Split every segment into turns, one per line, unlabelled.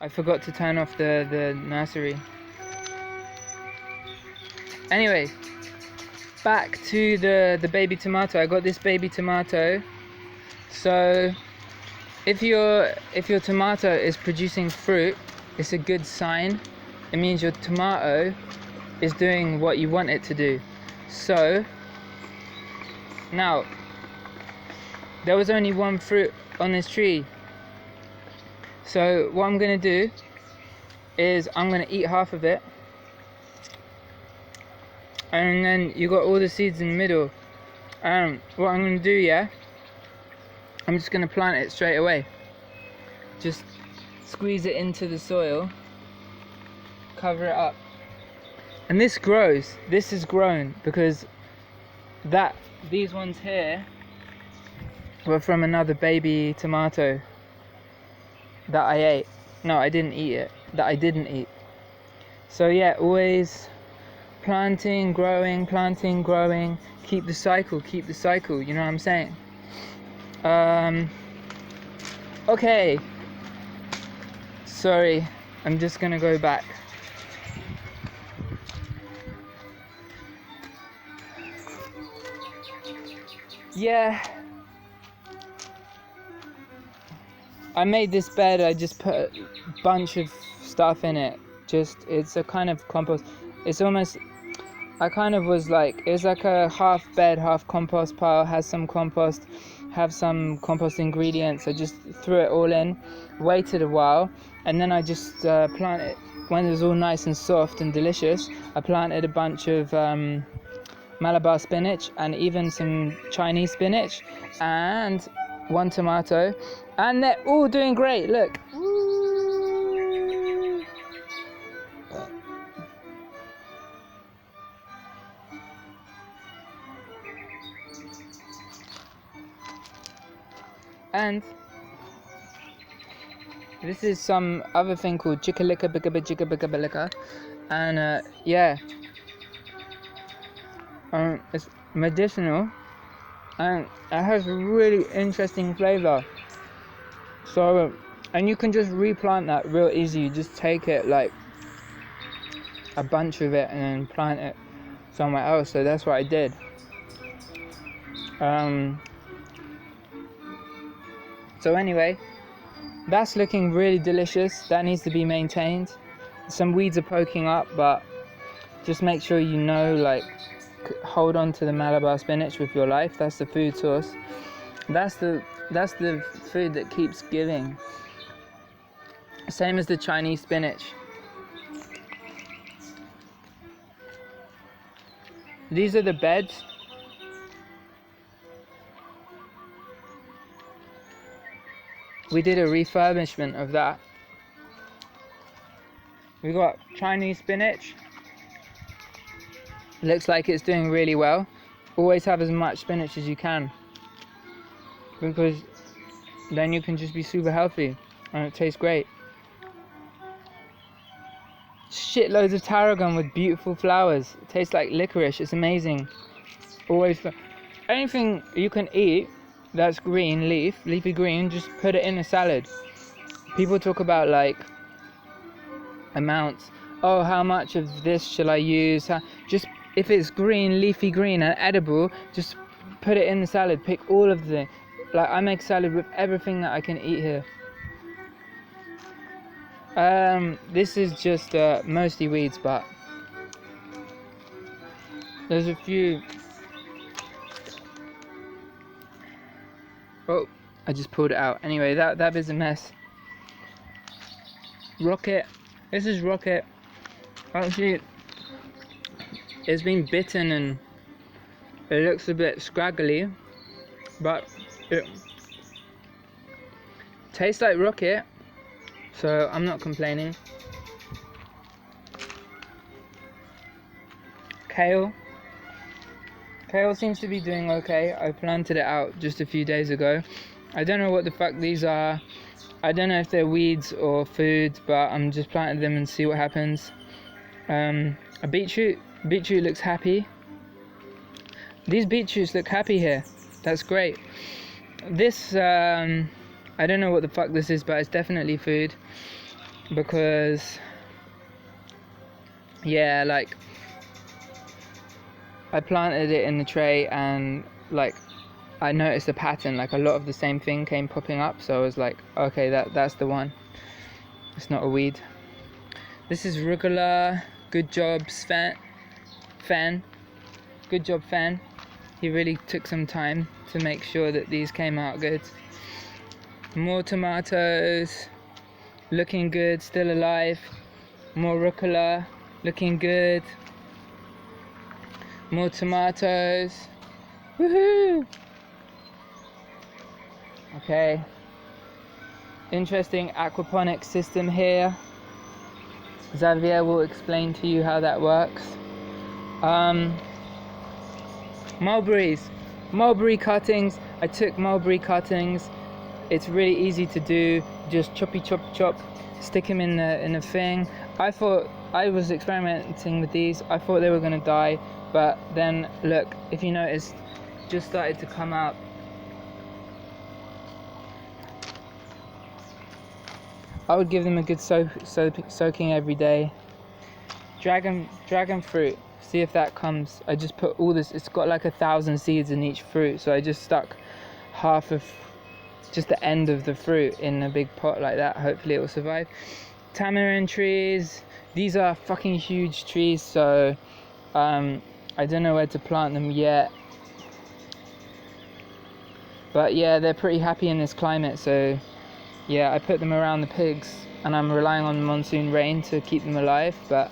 I forgot to turn off the nursery. Anyway, back to the baby tomato. I got this baby tomato. So if your tomato is producing fruit, it's a good sign. It means your tomato is doing what you want it to do. So now there was only one fruit on this tree. So what I'm gonna do is I'm gonna eat half of it, and then you got all the seeds in the middle. What I'm gonna do, yeah, I'm just gonna plant it straight away. Just squeeze it into the soil, cover it up, and this grows. This is grown because these ones here were from another baby tomato that I ate. No, I didn't eat it. That I didn't eat. So yeah, always planting, growing, keep the cycle, you know what I'm saying? Okay, sorry, I'm just gonna go back. Yeah, I made this bed. I just put a bunch of stuff in it. It's a kind of compost. It's almost, I kind of was like, it's like a half bed, half compost pile. Has some compost, have some compost ingredients. I just threw it all in, waited a while, and then I just planted it. When it was all nice and soft and delicious, I planted a bunch of Malabar spinach and even some Chinese spinach and one tomato, and they're all doing great. Look. And this is some other thing called chickalika bicka, and yeah, it's medicinal and it has a really interesting flavor. So, and you can just replant that real easy. You just take it, like a bunch of it, and then plant it somewhere else. So that's what I did. So anyway, that's looking really delicious. That needs to be maintained. Some weeds are poking up, but just make sure you know, like, hold on to the Malabar spinach with your life. That's the food source. That's the food that keeps giving. Same as the Chinese spinach. These are the beds. We did a refurbishment of that. We got Chinese spinach. Looks like it's doing really well. Always have as much spinach as you can, because then you can just be super healthy and it tastes great. Shitloads of tarragon with beautiful flowers. It tastes like licorice. It's amazing. Always anything you can eat that's green, leafy green, just put it in a salad. People talk about like amounts. Oh, how much of this shall I use? Just if it's green, leafy green and edible, just put it in the salad. Pick all of the, like, I make salad with everything that I can eat here. This is just mostly weeds, but there's a few. Oh, I just pulled it out. Anyway, that is a mess. Rocket. This is Rocket. Actually, it's been bitten and it looks a bit scraggly, but it tastes like Rocket, so I'm not complaining. Kale seems to be doing okay. I planted it out just a few days ago. I don't know what the fuck these are. I don't know if they're weeds or food, but I'm just planting them and see what happens. A beetroot looks happy. These beetroots look happy here. That's great. This, I don't know what the fuck this is, but it's definitely food. because yeah, like I planted it in the tray and like I noticed a pattern, like a lot of the same thing came popping up, so I was like, okay, that's the one. It's not a weed. This is rucola. Good job, Fan. Good job, Fan. He really took some time to make sure that these came out good. More tomatoes, looking good, still alive. More rucola, looking good. More tomatoes. Woohoo! Okay. Interesting aquaponics system here. Xavier will explain to you how that works. Mulberry cuttings. I took mulberry cuttings. It's really easy to do. Just chop, stick them in the thing. I thought, I was experimenting with these. I thought they were gonna die, but then look, if you notice, just started to come out. I would give them a good soaking every day. Dragon fruit. See if that comes. I just put all this. It's got like 1,000 seeds in each fruit, so I just stuck half of just the end of the fruit in a big pot like that. Hopefully it will survive. Tamarind trees. These are fucking huge trees, so I don't know where to plant them yet. But yeah, they're pretty happy in this climate, so yeah, I put them around the pigs, and I'm relying on monsoon rain to keep them alive, but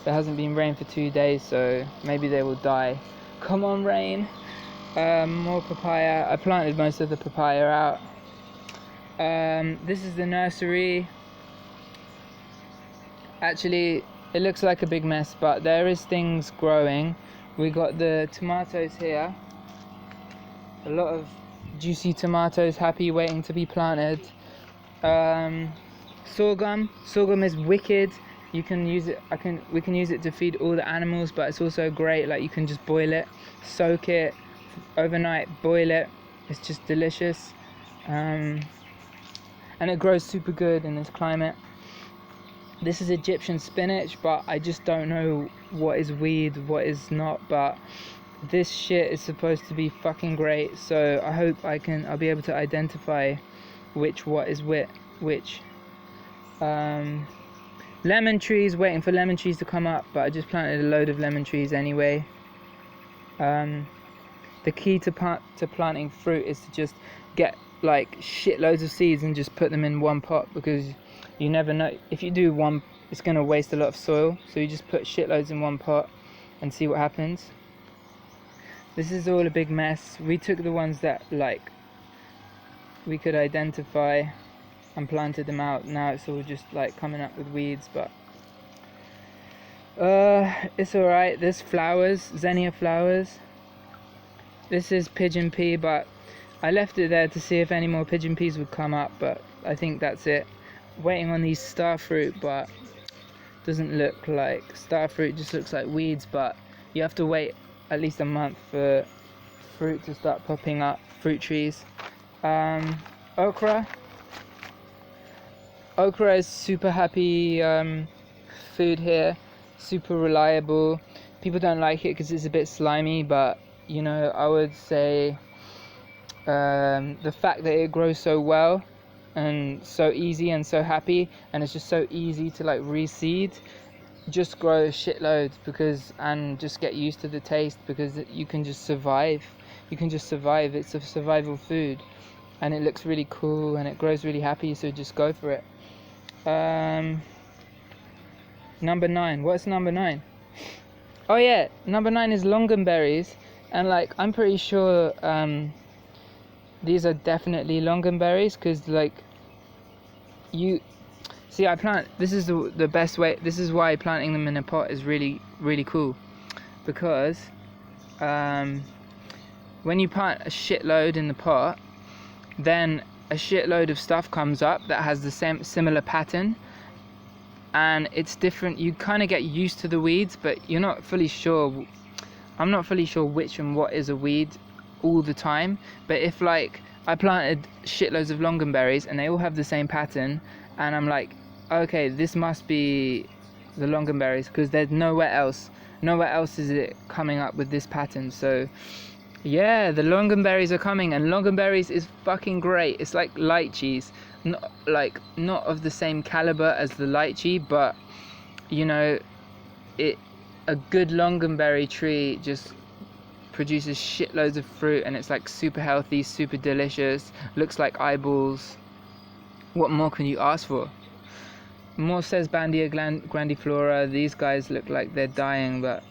there hasn't been rain for 2 days, so maybe they will die. Come on, rain. More papaya. I planted most of the papaya out. This is the nursery. Actually, it looks like a big mess, but there is things growing. We got the tomatoes here. A lot of juicy tomatoes, happy, waiting to be planted. Sorghum is wicked. You can use it. We can use it to feed all the animals, but it's also great. Like, you can just boil it, soak it overnight, boil it. It's just delicious, and it grows super good in this climate. This is Egyptian spinach, but I just don't know what is weed, what is not. But this shit is supposed to be fucking great. So I hope I'll be able to identify what is which. Lemon trees, waiting for lemon trees to come up, but I just planted a load of lemon trees anyway. The key to planting fruit is to just get like shitloads of seeds and just put them in one pot, because you never know. If you do one, it's going to waste a lot of soil, so you just put shitloads in one pot and see what happens. This is all a big mess. We took the ones that like we could identify and planted them out. Now it's all just like coming up with weeds, but it's alright. There's flowers, zinnia flowers. This is pigeon pea, but I left it there to see if any more pigeon peas would come up, but I think that's it. Waiting on these star fruit, but doesn't look like star fruit, just looks like weeds, but you have to wait at least a month for fruit to start popping up, fruit trees. Okra is super happy food here, super reliable. People don't like it because it's a bit slimy, but you know, I would say the fact that it grows so well and so easy and so happy, and it's just so easy to like reseed, just grow shitloads, and just get used to the taste, because you can just survive. It's a survival food, and it looks really cool and it grows really happy, so just go for it. Number 9. What's number 9? Oh yeah, number 9 is longanberries, and like I'm pretty sure these are definitely longanberries, because like you see, this is the best way. This is why planting them in a pot is really, really cool, because when you plant a shitload in the pot, then a shitload of stuff comes up that has the similar pattern, and it's different. You kind of get used to the weeds, but you're not fully sure. I'm not fully sure which and what is a weed all the time, but if like I planted shitloads of longanberries and they all have the same pattern, and I'm like okay, this must be the longanberries, because there's nowhere else is it coming up with this pattern. So yeah, the longanberries are coming, and longanberries is fucking great. It's like lychees, not of the same caliber as the lychee, but you know, a good longanberry tree just produces shitloads of fruit, and it's like super healthy, super delicious, looks like eyeballs. What more can you ask for? More says Bandia grandiflora. These guys look like they're dying, but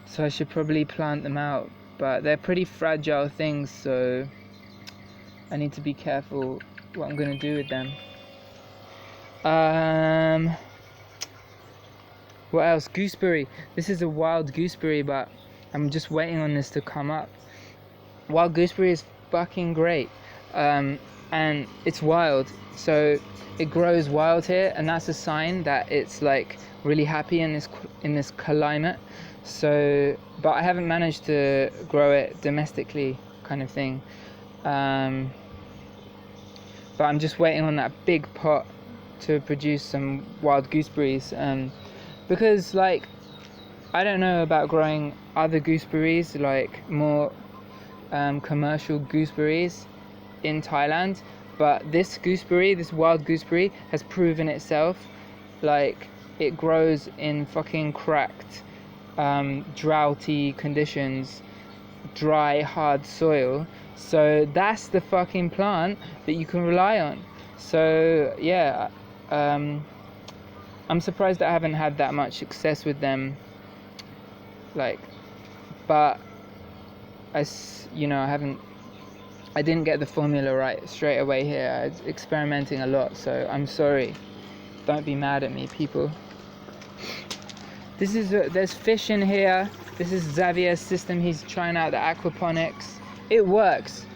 so I should probably plant them out, but they're pretty fragile things, so I need to be careful what I'm gonna do with them. What else? Gooseberry. This is a wild gooseberry, but I'm just waiting on this to come up. Wild gooseberry is fucking great, and it's wild, so it grows wild here, and that's a sign that it's like really happy in this climate. So, but I haven't managed to grow it domestically, kind of thing. But I'm just waiting on that big pot to produce some wild gooseberries, because like I don't know about growing other gooseberries, like more commercial gooseberries in Thailand, but this wild gooseberry has proven itself. Like, it grows in fucking cracked, droughty conditions, dry, hard soil. So that's the fucking plant that you can rely on. So yeah, I'm surprised that I haven't had that much success with them, like, but I didn't get the formula right straight away here. I was experimenting a lot, so I'm sorry. Don't be mad at me, people. There's fish in here. This is Xavier's system. He's trying out the aquaponics. It works.